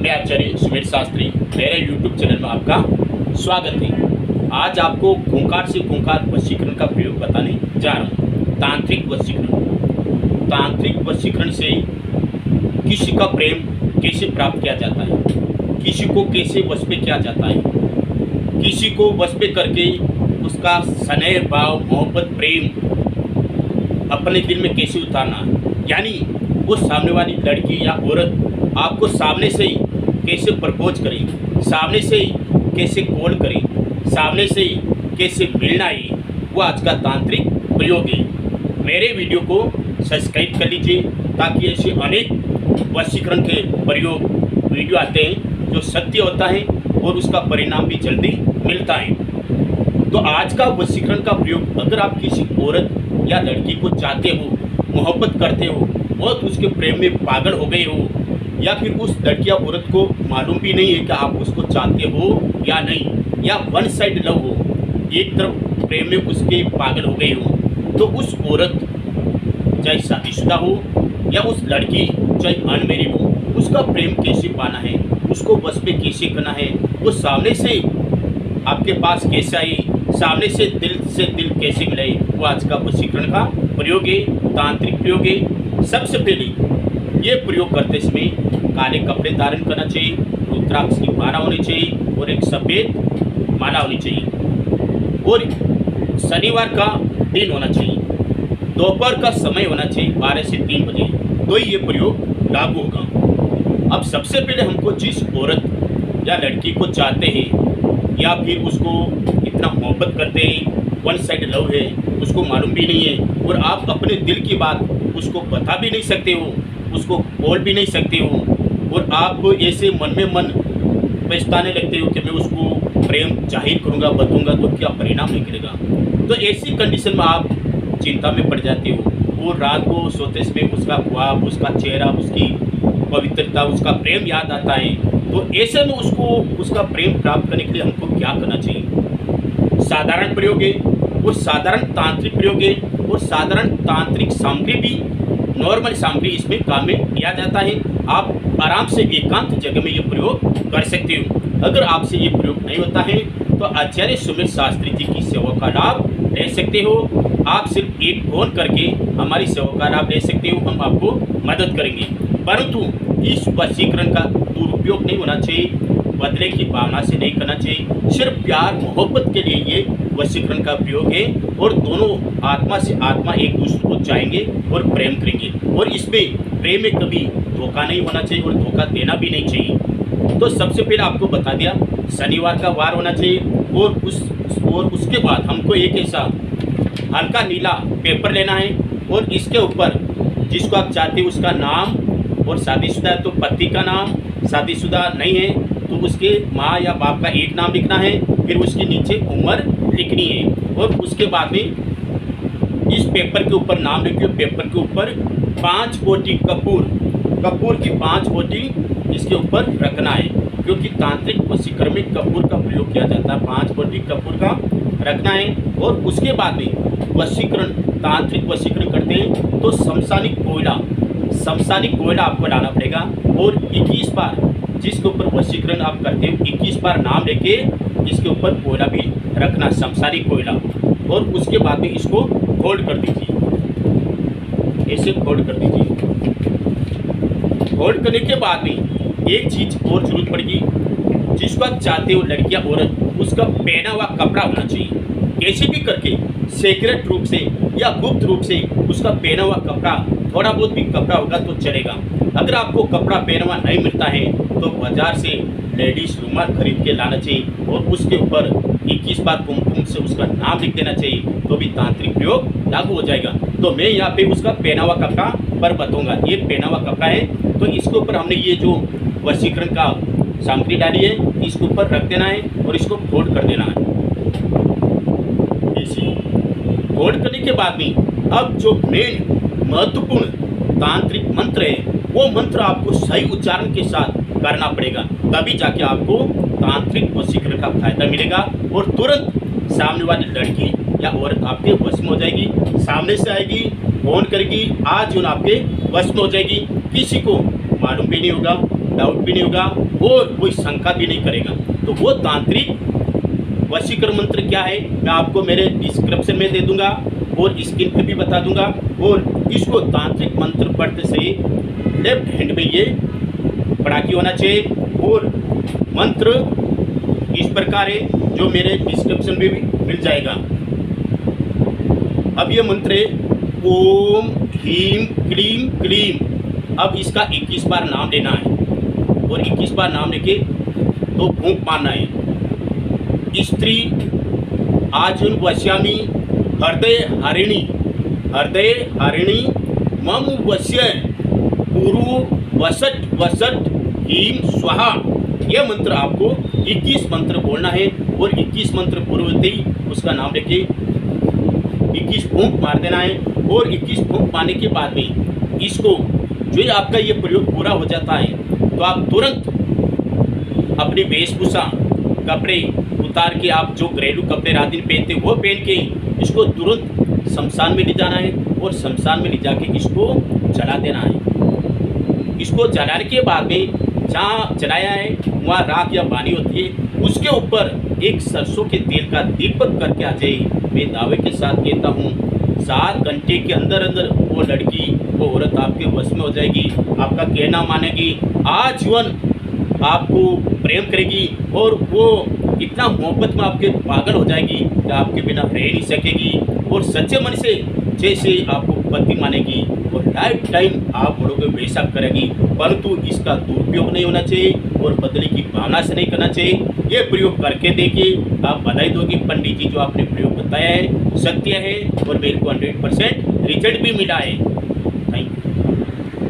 मैं आचार्य सुमेर शास्त्री, मेरे YouTube channel में आपका स्वागत है। आज आपको खूंखार से खूंखार वशीकरण का प्रयोग बताने जा रहा हूँ। तांत्रिक वशीकरण। तांत्रिक वशीकरण से किसी का प्रेम कैसे प्राप्त किया जाता है, किसी को कैसे वश पे किया जाता है, किसी को वश पे करके उसका स्नेह भाव मोहब्बत प्रेम अपने दिल में कैसे उतारना, यानी वो सामने वाली लड़की या औरत आपको सामने से ही कैसे प्रपोज करें, सामने से ही कैसे कॉल करें, सामने से ही कैसे मिलना है, वो आज का तांत्रिक प्रयोग है। मेरे वीडियो को सब्सक्राइब कर लीजिए ताकि ऐसे अनेक वशीकरण के प्रयोग वीडियो आते हैं जो सत्य होता है और उसका परिणाम भी जल्दी मिलता है। तो आज का वशीकरण का प्रयोग, अगर आप किसी औरत या लड़की को चाहते हो, मोहब्बत करते हो, बहुत उसके प्रेम में पागल हो गए हो, या फिर उस लड़की या औरत को मालूम भी नहीं है कि आप उसको चाहते हो या नहीं, या वन साइड लव हो, एक तरफ प्रेम में उसके पागल हो गए हो, तो उस औरत चाहे शादीशुदा हो या उस लड़की चाहे अनमैरिड हो, उसका प्रेम कैसे पाना है, उसको बस पे कैसे करना है, वो सामने से आपके पास कैसे आई, सामने से दिल कैसे मिलाई, वो आज का वशीकरण का प्रयोग है, तांत्रिक प्रयोग है। सबसे पहले ये प्रयोग करते समय काले कपड़े धारण करना चाहिए, रुद्राक्ष की माला होनी चाहिए और एक सफ़ेद माला होनी चाहिए, और शनिवार का दिन होना चाहिए, दोपहर का समय होना चाहिए 12 से 3 बजे, तो ये प्रयोग लागू होगा। अब सबसे पहले हमको जिस औरत या लड़की को चाहते हैं या फिर उसको इतना मोहब्बत करते हैं, वन साइड लव है, उसको मालूम भी नहीं है और आप अपने दिल की बात उसको बता भी नहीं सकते हो, उसको बोल भी नहीं सकते हो, और आप ऐसे मन में मन पछताने लगते हो कि मैं उसको प्रेम जाहिर करूँगा, बताऊँगा तो क्या परिणाम निकलेगा। तो ऐसी कंडीशन में आप चिंता में पड़ जाते हो और रात को सोते समय उसका ख्वाब, उसका चेहरा, उसकी पवित्रता, उसका प्रेम याद आता है। तो ऐसे में उसको उसका प्रेम प्राप्त करने के लिए हमको क्या करना चाहिए? साधारण प्रयोग है, वो साधारण तांत्रिक प्रयोग है, और साधारण तांत्रिक सामग्री भी, नॉर्मल सामग्री इसमें काम में लिया जाता है। आप आराम से एकांत जगह में ये प्रयोग कर सकते हो। अगर आपसे ये प्रयोग नहीं होता है तो आचार्य सुमेर शास्त्री जी की सेवा का लाभ ले सकते हो। आप सिर्फ एक फोन करके हमारी सेवा का लाभ ले सकते हो, हम आपको मदद करेंगे। परंतु इस वशीकरण का दुरुपयोग नहीं होना चाहिए, बदले की भावना से नहीं करना चाहिए। सिर्फ प्यार मोहब्बत के लिए ये वशीकरण का प्रयोग है, और दोनों आत्मा से आत्मा एक दूसरे को चाहेंगे और प्रेम करेंगे, और इसमें प्रेम में कभी धोखा नहीं होना चाहिए और धोखा देना भी नहीं चाहिए। तो सबसे पहले आपको बता दिया, शनिवार का वार होना चाहिए, और उसके बाद हमको एक ऐसा हल्का नीला पेपर लेना है, और इसके ऊपर जिसको आप चाहते हो उसका नाम, और शादीशुदा है तो पति का नाम, शादीशुदा नहीं है तो उसके माँ या बाप का एक नाम लिखना है, फिर उसके नीचे उम्र लिखनी है, और उसके बाद में इस पेपर के ऊपर नाम लिखिए। पेपर के ऊपर 5 बोटी कपूर की 5 बोटी इसके ऊपर रखना है, क्योंकि तांत्रिक वशीकरण में कपूर का प्रयोग किया जाता है। 5 बोटी कपूर का रखना है, और उसके बाद में वशीकरण, तांत्रिक वशीकरण करते हैं तो शमशानिक कोयला आपको लाना पड़ेगा, और 21 बार जिसके ऊपर वशीकरण आप करते हो 21 बार नाम लेके इसके ऊपर कोयला भी रखना, शमशानिक कोयला, और उसके बाद में इसको फोल्ड कर दीजिए, ऐसे फोल्ड कर दीजिए। फोल्ड करने के बाद में एक चीज़ और जरूरत पड़ेगी, जिसको आप चाहते हो लड़की या औरत, उसका पहना हुआ कपड़ा होना चाहिए। कैसे भी करके सीक्रेट रूप से या गुप्त रूप से उसका पहना हुआ कपड़ा, थोड़ा बहुत भी कपड़ा होगा तो चलेगा। अगर आपको कपड़ा पहना हुआ नहीं मिलता है तो बाजार से लेडीज रुमाल खरीद के लाना चाहिए, और उसके ऊपर 21 बार कुमकुम से उसका नाम लिख देना चाहिए, तो भी तांत्रिक प्रयोग लागू हो जाएगा। तो मैं यहाँ पे उसका पहना हुआ कपड़ा पर बताऊँगा। ये पहना हुआ कपड़ा है, तो इसके ऊपर हमने ये जो वशीकरण का सामग्री डाली है इसके ऊपर रख देना है, और इसको फोल्ड कर देना है। इसी फोल्ड करने के बाद में अब जो मेन महत्वपूर्ण तांत्रिक मंत्र है, वो मंत्र आपको सही उच्चारण के साथ करना पड़ेगा, तभी जाके आपको तांत्रिक वशीकरण का फायदा मिलेगा, और तुरंत सामने वाली लड़की या औरत आपके वश में हो जाएगी, सामने से आएगी, फोन करेगी, आज जो आपके वश में हो जाएगी, किसी को मालूम भी नहीं होगा, डाउट भी नहीं होगा और कोई शंका भी नहीं करेगा। तो वो तांत्रिक वशीकरण मंत्र क्या है मैं आपको मेरे डिस्क्रिप्शन में दे दूंगा और स्क्रीन पे भी बता दूंगा। और इसको तांत्रिक मंत्र पढ़ते से लेफ्ट हैंड में ये पढ़ाकी होना चाहिए। और मंत्र इस प्रकार है जो मेरे डिस्क्रिप्शन में भी मिल जाएगा। अब ये मंत्र है ओम ह्रीम क्लीम क्लीम। अब इसका 21 बार नाम लेना है और 21 बार नाम लेके तो फूंक मारना है। स्त्री आजुन वश्यामी हृदय हरिणी मम वश्य पुरु वसट वसट हीम स्वाहा। यह मंत्र आपको 21 मंत्र बोलना है और 21 मंत्र पूर्व होते ही उसका नाम लेके 21 फूंक मार देना है। और 21 फूंक मारने के बाद में इसको जो आपका ये प्रयोग पूरा हो जाता है तो आप तुरंत अपनी वेशभूषा कपड़े उतार के, आप जो घरेलू कपड़े रात दिन पहनते वो पहन के इसको तुरंत शमशान में ले जाना है और शमशान में ले जाके इसको जला देना है। इसको जलाने के बाद में जहाँ जलाया है वहाँ राख या पानी होती है, उसके ऊपर एक सरसों के तेल का दीपक करके आ जाए। मैं दावे के साथ कहता हूँ 7 घंटे के अंदर अंदर वो लड़की वो औरत आपके वश में हो जाएगी, आपका कहना मानेगी, आजीवन आपको प्रेम करेगी और वो इतना मोहब्बत में आपके पागल हो जाएगी कि आपके बिना रह नहीं सकेगी और सच्चे मन से जैसे आपको पति मानेगी और लाइफ टाइम आप बोलोगे वैसा करेगी। परंतु इसका दुरुपयोग नहीं होना चाहिए और बदले की भावना से नहीं करना चाहिए। ये प्रयोग करके देखिए, आप बधाई दोगे पंडित जी जो आपने प्रयोग बताया है सत्य है और मेरे को 100% रिजल्ट भी मिला है।